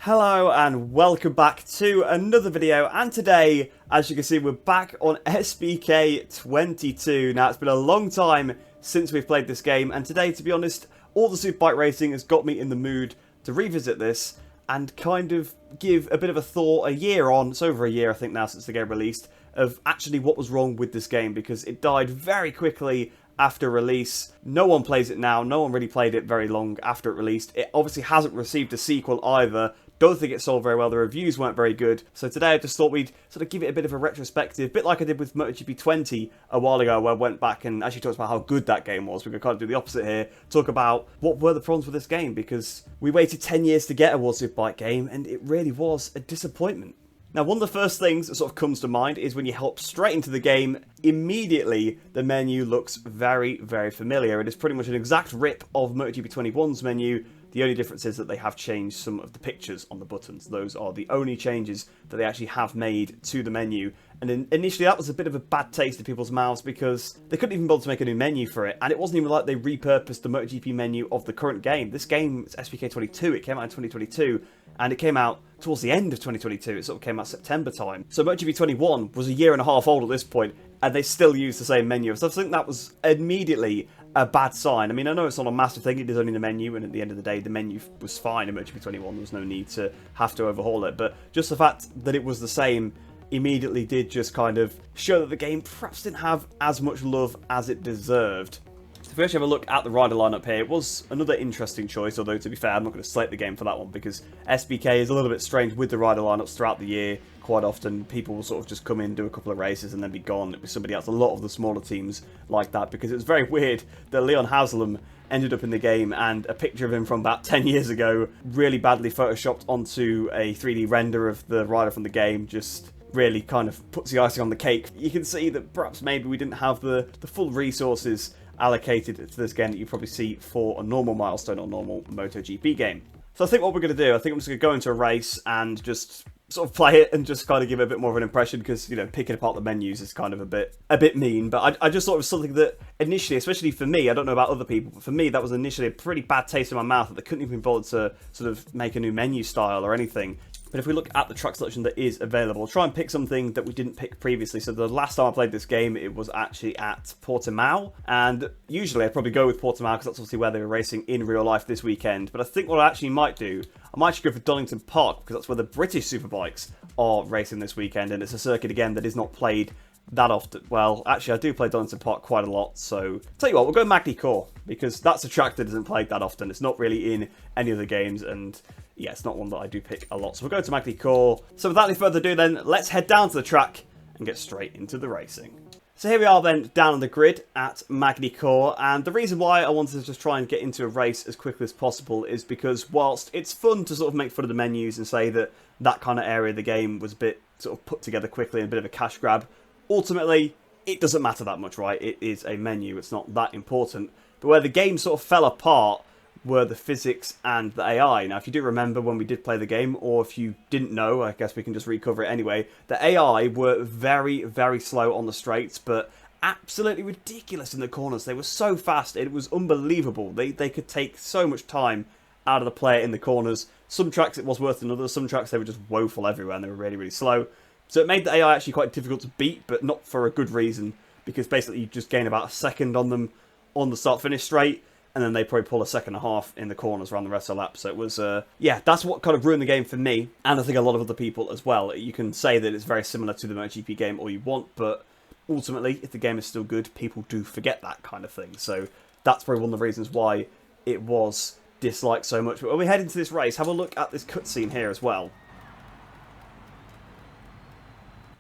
Hello and welcome back to another video, and today, as you can see, we're back on SBK 22. Now, it's been a long time since we've played this game, and today, to be honest, all the Superbike racing has got me in the mood to revisit this and kind of give a bit of a thought a year on, it's over a year I think now since the game released, of actually what was wrong with this game, because it died very quickly after release. No one plays it now, no one really played it very long after it released. It obviously hasn't received a sequel either. Don't think it sold very well, the reviews weren't very good. So today I just thought we'd sort of give it a bit of a retrospective, a bit like I did with MotoGP 20 a while ago, where I went back and actually talked about how good that game was. We could kind of do the opposite here, talk about what were the problems with this game, because we waited 10 years to get a World Superbike game, and it really was a disappointment. Now, one of the first things that sort of comes to mind is when you hop straight into the game, immediately the menu looks very, very familiar. It is pretty much an exact rip of MotoGP 21's menu. The only difference is that they have changed some of the pictures on the buttons. Those are the only changes that they actually have made to the menu. And initially that was a bit of a bad taste in people's mouths because they couldn't even bother to make a new menu for it. And it wasn't even like they repurposed the MotoGP menu of the current game. This game is SBK 22. It came out in 2022. And it came out towards the end of 2022. It sort of came out September time. So MotoGP 21 was a year and a half old at this point, and they still use the same menu. So I think that was immediately a bad sign. I mean, I know it's not a massive thing, it is only the menu, and at the end of the day, the menu was fine in MotoGP 21. There was no need to have to overhaul it. But just the fact that it was the same immediately did just kind of show that the game perhaps didn't have as much love as it deserved. If we actually have a look at the rider lineup here, it was another interesting choice, although to be fair, I'm not going to slate the game for that one, because SBK is a little bit strange with the rider lineups throughout the year. Quite often, people will sort of just come in, do a couple of races, and then be gone with somebody else. A lot of the smaller teams like that, because it was very weird that Leon Haslam ended up in the game, and a picture of him from about 10 years ago, really badly photoshopped onto a 3D render of the rider from the game, just really kind of puts the icing on the cake. You can see that perhaps maybe we didn't have the full resources allocated to this game that you probably see for a normal milestone or normal MotoGP game. So I think what we're going to do, I think I'm just going to go into a race and just sort of play it and just kind of give it a bit more of an impression, because, you know, picking apart the menus is kind of a bit mean. But I just thought it was something that initially, especially for me, I don't know about other people, but for me that was initially a pretty bad taste in my mouth, that they couldn't even bother to sort of make a new menu style or anything. But if we look at the track selection that is available, I'll try and pick something that we didn't pick previously. So the last time I played this game, it was actually at Portimao. And usually I'd probably go with Portimao because that's obviously where they were racing in real life this weekend. But I think what I actually might do, I might actually go for Donington Park, because that's where the British Superbikes are racing this weekend. And it's a circuit, again, that is not played that often. Well, actually, I do play Donington Park quite a lot, so tell you what, we'll go Magny-Cours, because that's a track that isn't played that often. It's not really in any other games, and yeah, it's not one that I do pick a lot. So we'll go to Magny-Cours. So without any further ado then, let's head down to the track and get straight into the racing. So here we are then, down on the grid at Magny-Cours, and the reason why I wanted to just try and get into a race as quickly as possible is because whilst it's fun to sort of make fun of the menus and say that that kind of area of the game was a bit sort of put together quickly and a bit of a cash grab, ultimately, it doesn't matter that much, right? It is a menu, it's not that important. But where the game sort of fell apart were the physics and the AI. Now, if you do remember when we did play the game, or if you didn't know, I guess we can just recover it anyway, the AI were very, very slow on the straights, but absolutely ridiculous in the corners. They were so fast, it was unbelievable. They could take so much time out of the player in the corners. Some tracks it was worse than others, some tracks they were just woeful everywhere and they were really, really slow. So it made the AI actually quite difficult to beat, but not for a good reason, because basically you just gain about a second on them on the start-finish straight, and then they probably pull a second and a half in the corners around the rest of the lap. So it was, yeah, that's what kind of ruined the game for me, and I think a lot of other people as well. You can say that it's very similar to the MotoGP game all you want, but ultimately, if the game is still good, people do forget that kind of thing. So that's probably one of the reasons why it was disliked so much. But when we head into this race, have a look at this cutscene here as well.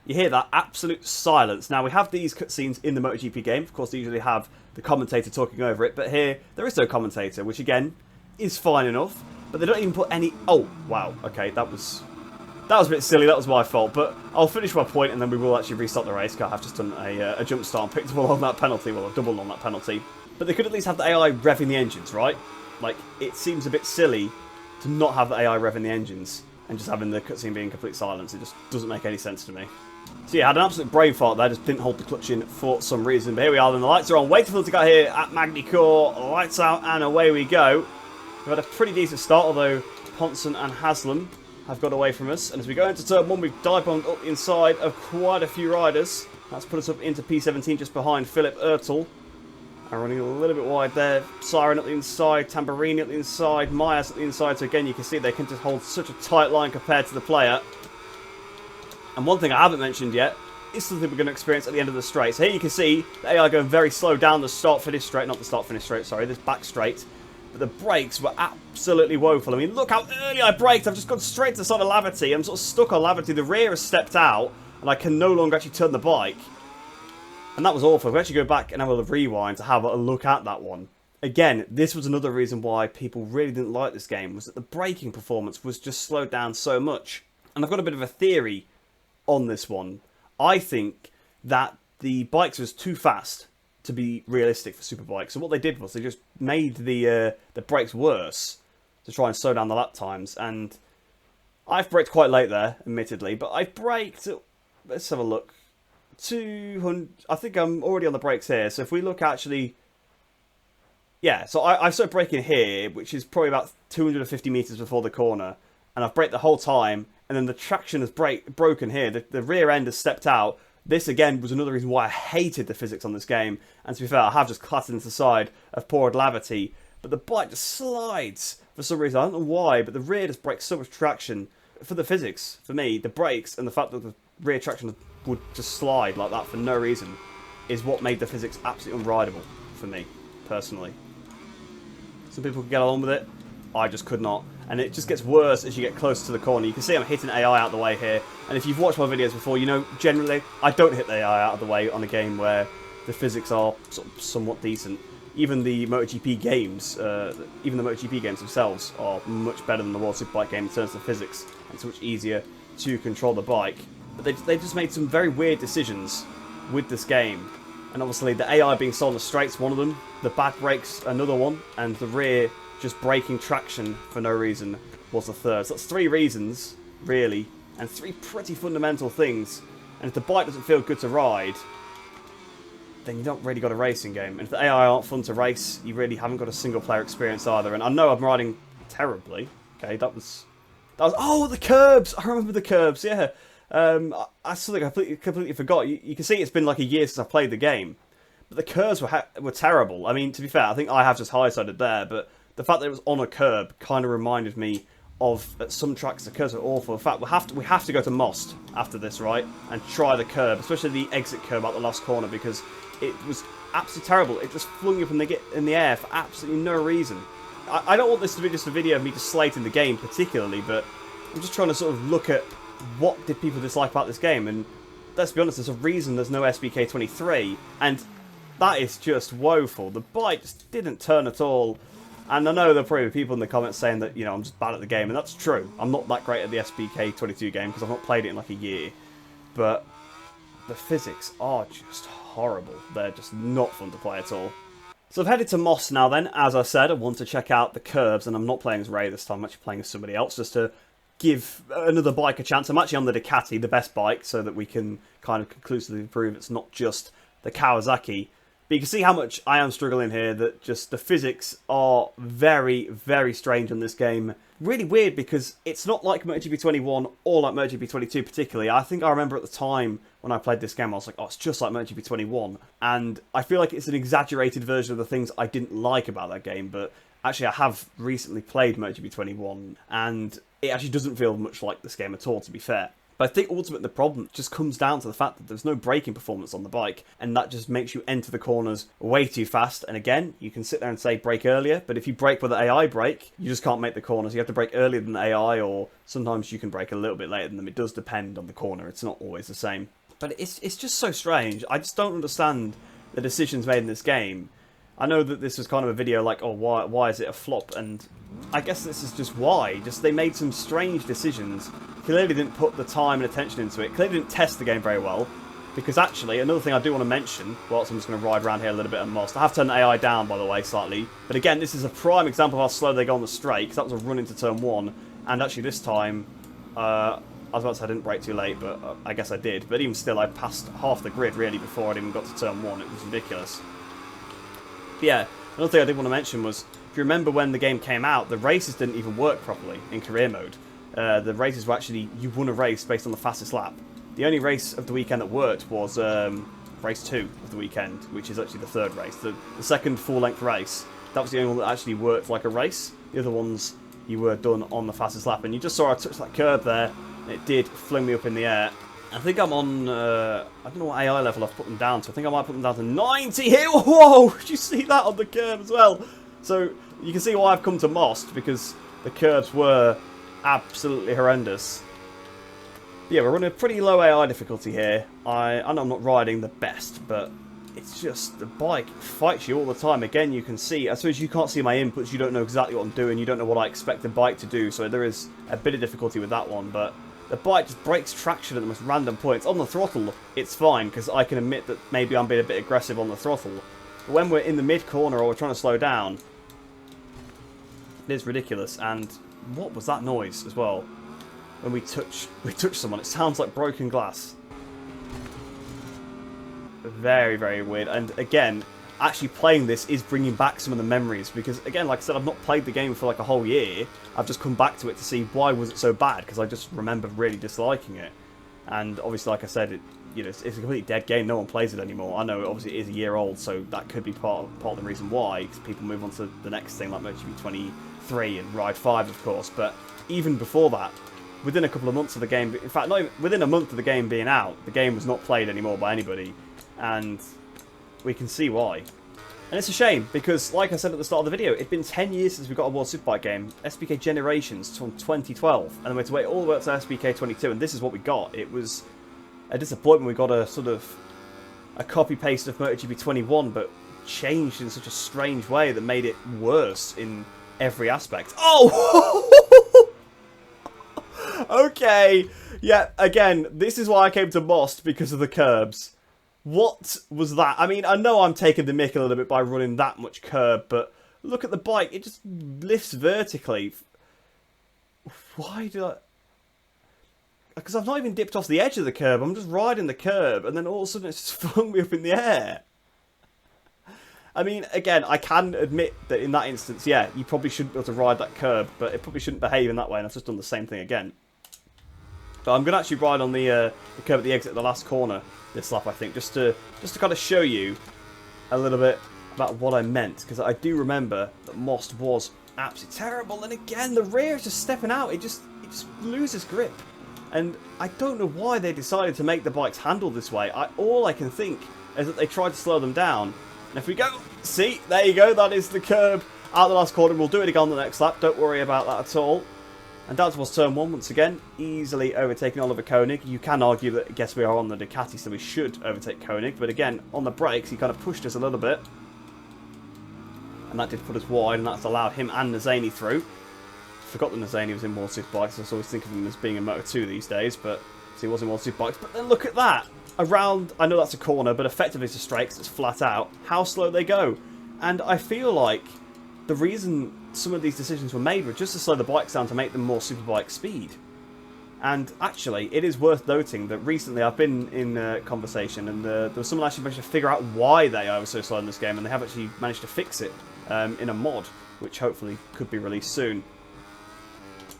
You hear that absolute silence. Now, we have these cutscenes in the MotoGP game. Of course, they usually have the commentator talking over it. But here, there is no commentator, which, again, is fine enough. But they don't even put any... Oh, wow. Okay, that was a bit silly. That was my fault. But I'll finish my point, and then we will actually restart the race. I've just done a jump start and picked up on that penalty. Well, a double on that penalty. But they could at least have the AI revving the engines, right? Like, it seems a bit silly to not have the AI revving the engines and just having the cutscene being complete silence. It just doesn't make any sense to me. So yeah, I had an absolute brain fart there, just didn't hold the clutch in for some reason. But here we are, then the lights are on, waiting for them to go here at Magny-Cours. Lights out, and away we go. We've had a pretty decent start, although Ponson and Haslam have got away from us. And as we go into turn 1, we've dive-bombed up the inside of quite a few riders. That's put us up into P17 just behind Philip Ertl. And running a little bit wide there. Siren at the inside, Tamburini at the inside, Myers at the inside. So again, you can see they can just hold such a tight line compared to the player. And one thing I haven't mentioned yet is something we're going to experience at the end of the straight. So here you can see the AI going very slow down the start-finish straight. Not the start-finish straight, sorry, this back straight. But the brakes were absolutely woeful. I mean, look how early I braked. I've just gone straight to the side of Lavity. I'm sort of stuck on Lavity. The rear has stepped out, and I can no longer actually turn the bike. And that was awful. If we actually go back and have a rewind to have a look at that one. Again, this was another reason why people really didn't like this game, was that the braking performance was just slowed down so much. And I've got a bit of a theory on this one. I think that the bikes was too fast to be realistic for Superbike. So what they did was they just made the brakes worse to try and slow down the lap times. And I've braked quite late there, admittedly, but I've braked. Let's have a look. 200. I think I'm already on the brakes here. So if we look actually, yeah. So I started braking here, which is probably about 250 meters before the corner, and I've braked the whole time. And then the traction has broken here. The rear end has stepped out. This, again, was another reason why I hated the physics on this game. And to be fair, I have just clattered into the side of poor Lavity. But the bike just slides for some reason. I don't know why, but the rear just breaks so much traction. For the physics, for me, the brakes and the fact that the rear traction would just slide like that for no reason is what made the physics absolutely unrideable for me, personally. Some people could get along with it. I just could not. And it just gets worse as you get closer to the corner. You can see I'm hitting AI out of the way here. And if you've watched my videos before, you know, generally, I don't hit the AI out of the way on a game where the physics are sort of somewhat decent. Even the MotoGP games, themselves are much better than the World Superbike game in terms of physics. And it's much easier to control the bike. But they've just made some very weird decisions with this game. And obviously the AI being slow on the straights, one of them. The back brakes, another one. And the rear just braking traction for no reason was the third. So that's 3 reasons, really, and 3 pretty fundamental things. And if the bike doesn't feel good to ride, then you don't really got a racing game. And if the AI aren't fun to race, you really haven't got a single player experience either. And I know I'm riding terribly. Okay, that was oh, the curbs! I remember the curbs, yeah. That's something I completely forgot. You can see it's been like a year since I played the game. But the curbs were terrible. I mean, to be fair, I think I have just high-sided there, but the fact that it was on a curb kind of reminded me of, at some tracks, the curbs are awful. In fact, we have to go to Most after this, right? And try the curb, especially the exit curb out the last corner, because it was absolutely terrible. It just flung you in the air for absolutely no reason. I don't want this to be just a video of me just slating the game particularly, but I'm just trying to sort of look at what did people dislike about this game. And let's be honest, there's a reason there's no SBK 23, and that is just woeful. The bike just didn't turn at all. And I know there'll probably be people in the comments saying that, you know, I'm just bad at the game, and that's true. I'm not that great at the SBK 22 game because I've not played it in like a year. But the physics are just horrible. They're just not fun to play at all. So I've headed to Most now then. As I said, I want to check out the curbs, and I'm not playing as Ray this time. I'm actually playing as somebody else just to give another bike a chance. I'm actually on the Ducati, the best bike, so that we can kind of conclusively prove it's not just the Kawasaki. But you can see how much I am struggling here, that just the physics are very, very strange on this game. Really weird, because it's not like MotoGP 21 or like MotoGP 22 particularly. I think I remember at the time when I played this game, I was like, oh, it's just like MotoGP 21. And I feel like it's an exaggerated version of the things I didn't like about that game. But actually, I have recently played MotoGP 21, and it actually doesn't feel much like this game at all, to be fair. But I think ultimately the problem just comes down to the fact that there's no braking performance on the bike, and that just makes you enter the corners way too fast. And again, you can sit there and say brake earlier, but if you brake with the AI brake, you just can't make the corners. You have to brake earlier than the AI, or sometimes you can brake a little bit later than them. It does depend on the corner. It's not always the same. But it's just so strange. I just don't understand the decisions made in this game. I know that this was kind of a video like, oh, why is it a flop? And I guess this is just why. Just they made some strange decisions. Clearly didn't put the time and attention into it. Clearly didn't test the game very well. Because actually, another thing I do want to mention, whilst I'm just going to ride around here a little bit and Most. I have turned the AI down, by the way, slightly. But again, this is a prime example of how slow they go on the straight, because that was a run into turn 1. And actually this time, I was about to say I didn't brake too late, but I guess I did. But even still, I passed half the grid, really, before I even got to turn 1. It was ridiculous. But yeah, another thing I did want to mention was, if you remember when the game came out, the races didn't even work properly in career mode. the races were actually, you won a race based on the fastest lap. The only race of the weekend that worked was race 2 of the weekend, which is actually the third race. The second full-length race, that was the only one that actually worked like a race. The other ones, you were done on the fastest lap. And you just saw I touched that curb there, and it did fling me up in the air. I think I'm on, I don't know what AI level I've put them down to. I think I might put them down to 90 here. Whoa! Did you see that on the curb as well? So, you can see why I've come to Most, because the curbs were absolutely horrendous. Yeah, we're running a pretty low AI difficulty here. I know I'm not riding the best, but it's just, the bike fights you all the time. Again, you can see, I suppose you can't see my inputs, you don't know exactly what I'm doing, you don't know what I expect the bike to do, so there is a bit of difficulty with that one, but the bike just breaks traction at the most random points. On the throttle, it's fine, because I can admit that maybe I'm being a bit aggressive on the throttle. But when we're in the mid-corner or we're trying to slow down, it is ridiculous. And what was that noise as well? When we touch someone, it sounds like broken glass. Very, very weird. And again, actually playing this is bringing back some of the memories, because again, like I said, I've not played the game for like a whole year. I've just come back to it to see why was it so bad, because I just remember really disliking it. And obviously, like I said, it's a completely dead game. No one plays it anymore. I know obviously it is a year old, so that could be part of the reason why, because people move on to the next thing like MotoGP 23 and Ride 5, of course. But even before that, within a couple of months of the game, in fact, not even, within a month of the game being out, the game was not played anymore by anybody, and we can see why. And it's a shame, because like I said at the start of the video, it's been 10 years since we got a World Superbike game, SBK Generations from 2012, and then we had to wait all the way up to SBK 22, and this is what we got. It was a disappointment. We got a sort of a copy-paste of MotoGP 21, but changed in such a strange way that made it worse in every aspect. Oh! Okay, yeah, again, this is why I came to Most, because of the curbs. What was that? I mean, I know I'm taking the mick a little bit by running that much curb, but look at the bike. It just lifts vertically. Why did I... Because I've not even dipped off the edge of the curb. I'm just riding the curb, and then all of a sudden it's just flung me up in the air. I mean, again, I can admit that in that instance, yeah, you probably shouldn't be able to ride that curb, but it probably shouldn't behave in that way, and I've just done the same thing again. But I'm going to actually ride on the curb at the exit of the last corner this lap, I think, just to kind of show you a little bit about what I meant, because I do remember that Most was absolutely terrible, and again, the rear is just stepping out. It just loses grip, and I don't know why they decided to make the bikes handle this way. All I can think is that they tried to slow them down. And if we go, see, there you go, that is the curb out the last corner. We'll do it again on the next lap, don't worry about that at all. And down towards turn 1 once again, easily overtaking Oliver Koenig. You can argue that, I guess we are on the Ducati, so we should overtake Koenig. But again, on the brakes, he kind of pushed us a little bit. And that did put us wide, and that's allowed him and Nazani through. Forgot that Nazani was in World Superbikes. I always think of him as being in Moto2 these days, but so he was in World Superbikes. But then look at that! Around, I know that's a corner, but effectively it's a straight because it's flat out. How slow they go. And I feel like the reason some of these decisions were made were just to slow the bikes down to make them more superbike speed. And actually, it is worth noting that recently I've been in conversation, and there was someone actually managed to figure out why they were so slow in this game, and they have actually managed to fix it in a mod, which hopefully could be released soon.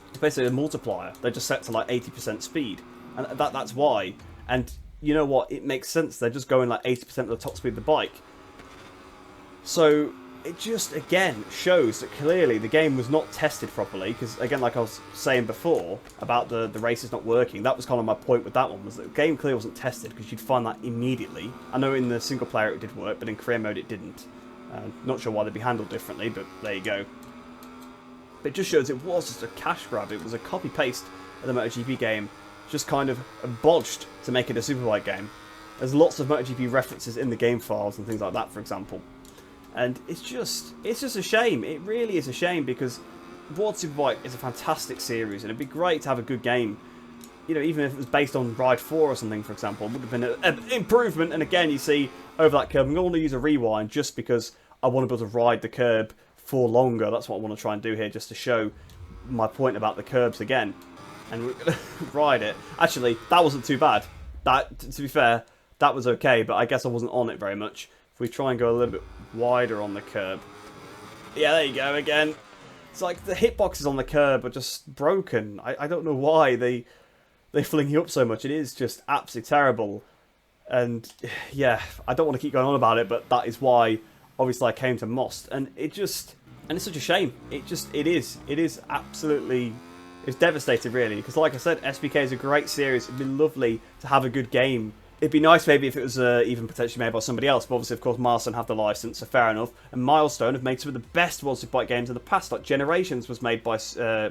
It's basically a multiplier. They're just set to like 80% speed, and that's why. And you know what? It makes sense. They're just going like 80% of the top speed of the bike. So it just, again, shows that clearly the game was not tested properly, because, again, like I was saying before, about the races not working, that was kind of my point with that one, was that the game clearly wasn't tested, because you'd find that immediately. I know in the single player it did work, but in career mode it didn't. Not sure why they'd be handled differently, but there you go. But it just shows it was just a cash grab. It was a copy-paste of the MotoGP game, just kind of bodged to make it a Superbike game. There's lots of MotoGP references in the game files and things like that, for example. And it's just a shame. It really is a shame, because World Superbike is a fantastic series, and it'd be great to have a good game. You know, even if it was based on Ride 4 or something, for example, it would have been an improvement. And again, you see over that curb, I'm going to use a rewind just because I want to be able to ride the curb for longer. That's what I want to try and do here, just to show my point about the curbs again. And we're going to ride it. Actually, that wasn't too bad. That, to be fair, that was okay, but I guess I wasn't on it very much. If we try and go a little bit wider on the curb. Yeah, there you go again. It's like the hitboxes on the curb are just broken. I don't know why they fling you up so much. It is just absolutely terrible. And yeah, I don't want to keep going on about it, but that is why obviously I came to Most. And it's such a shame. It is absolutely, it's devastating really. Because like I said, SBK is a great series. It'd be lovely to have a good game. It'd be nice maybe if it was even potentially made by somebody else, but obviously, of course, Milestone have the license, so fair enough. And Milestone have made some of the best World Superbike games in the past, like Generations was made by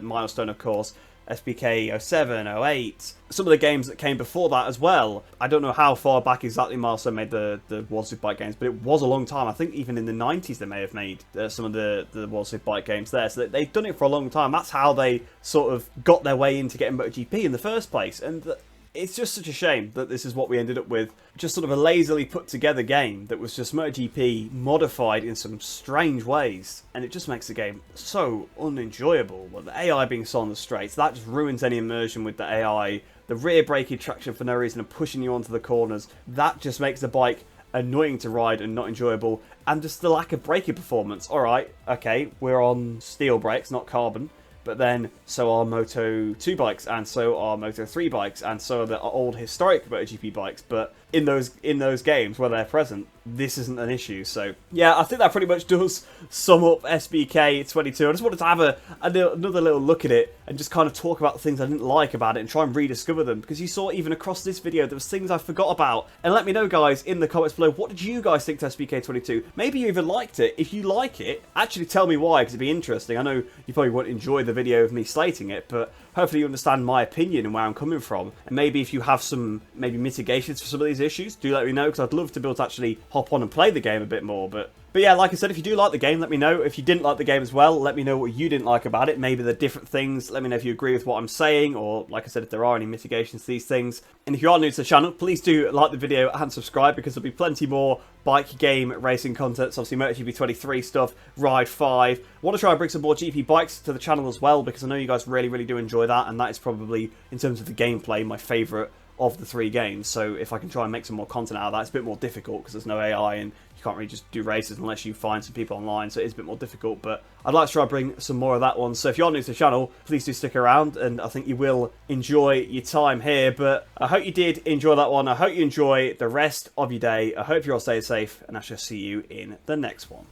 Milestone, of course, SBK 07, 08, some of the games that came before that as well. I don't know how far back exactly Milestone made the World Superbike games, but it was a long time. I think even in the 90s they may have made some of the World Superbike games there, so they've done it for a long time. That's how they sort of got their way into getting MotoGP in the first place, and it's just such a shame that this is what we ended up with. Just sort of a lazily put together game that was just MotoGP modified in some strange ways. And it just makes the game so unenjoyable. Well, the AI being so on the straights, that just ruins any immersion with the AI. The rear braking traction for no reason and pushing you onto the corners, that just makes the bike annoying to ride and not enjoyable. And just the lack of braking performance. Alright, okay, we're on steel brakes, not carbon. But then, so are Moto 2 bikes, and so are Moto 3 bikes, and so are the old historic MotoGP bikes. But in those games where they're present, this isn't an issue. So yeah, I think that pretty much does sum up SBK 22. I just wanted to have another little look at it and just kind of talk about the things I didn't like about it and try and rediscover them, because you saw even across this video there was things I forgot about. And let me know, guys, in the comments below, what did you guys think to SBK 22? Maybe you even liked it. If you like it, actually tell me why, because it'd be interesting. I know you probably won't enjoy the video of me slating it, but hopefully you understand my opinion and where I'm coming from. And maybe if you have some mitigations for some of these issues, do let me know, because I'd love to be able to actually hop on and play the game a bit more. But yeah, like I said, if you do like the game, let me know. If you didn't like the game as well, let me know what you didn't like about it. Maybe the different things. Let me know if you agree with what I'm saying, or like I said, if there are any mitigations to these things. And if you are new to the channel, please do like the video and subscribe, because there'll be plenty more bike game racing content. So obviously MotoGP 23 stuff, Ride 5. I want to try and bring some more GP bikes to the channel as well, because I know you guys really do enjoy that, and that is probably, in terms of the gameplay, my favourite of the 3 games. So if I can try and make some more content out of that, it's a bit more difficult because there's no AI and you can't really just do races unless you find some people online, so it is a bit more difficult. But I'd like to try and bring some more of that one. So if you're new to the channel, please do stick around, and I think you will enjoy your time here. But I hope you did enjoy that one. I hope you enjoy the rest of your day. I hope you're all staying safe, and I shall see you in the next one.